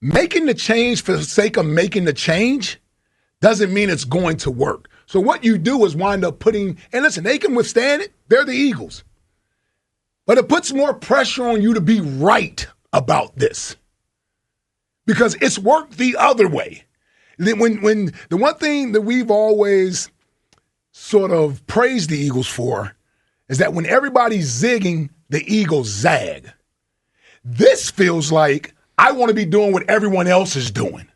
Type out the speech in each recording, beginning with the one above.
making the change for the sake of making the change doesn't mean it's going to work. So what you do is wind up putting, and listen, they can withstand it. They're the Eagles. But it puts more pressure on you to be right about this because it's worked the other way. When the one thing that we've always sort of praised the Eagles for is that when everybody's zigging, the Eagles zag. This feels like I want to be doing what everyone else is doing.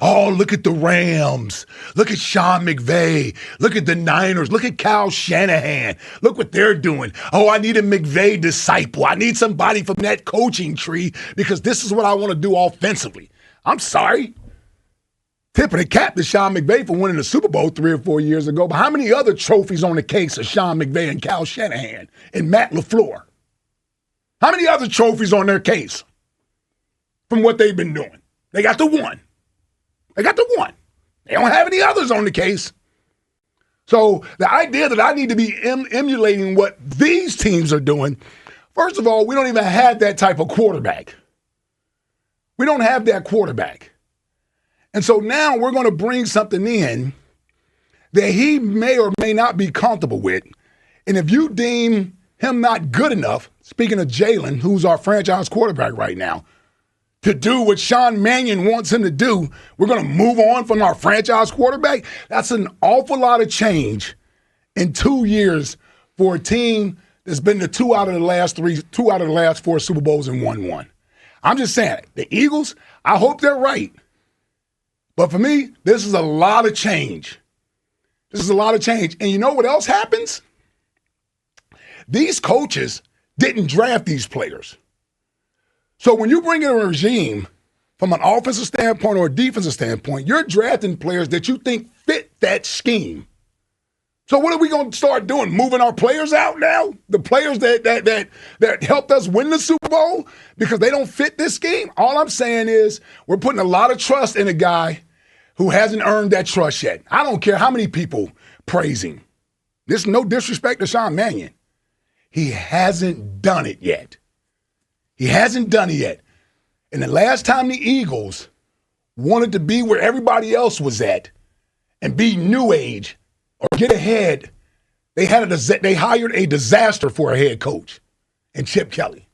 Oh, look at the Rams. Look at Sean McVay. Look at the Niners. Look at Kyle Shanahan. Look what they're doing. Oh, I need a McVay disciple. I need somebody from that coaching tree because this is what I want to do offensively. I'm sorry. Tip of the cap to Sean McVay for winning the Super Bowl 3 or 4 years ago. But how many other trophies on the case of Sean McVay and Kyle Shanahan and Matt LaFleur? How many other trophies on their case from what they've been doing? They got the one. They got the one. They don't have any others on the case. So the idea that I need to be emulating what these teams are doing, first of all, we don't even have that type of quarterback. We don't have that quarterback. And so now we're going to bring something in that he may or may not be comfortable with. And if you deem him not good enough, speaking of Jalen, who's our franchise quarterback right now, to do what Sean Mannion wants him to do, we're going to move on from our franchise quarterback? That's an awful lot of change in 2 years for a team that's been to two out of the last 4 Super Bowls and won one. I'm just saying, the Eagles, I hope they're right. But for me, this is a lot of change. This is a lot of change. And you know what else happens? These coaches didn't draft these players. So when you bring in a regime from an offensive standpoint or a defensive standpoint, you're drafting players that you think fit that scheme. So what are we going to start doing? Moving our players out now? The players that helped us win the Super Bowl because they don't fit this scheme? All I'm saying is we're putting a lot of trust in a guy who hasn't earned that trust yet. I don't care how many people praise him. There's no disrespect to Sean Mannion. He hasn't done it yet. He hasn't done it yet. And the last time the Eagles wanted to be where everybody else was at and be new age or get ahead, they hired a disaster for a head coach and Chip Kelly.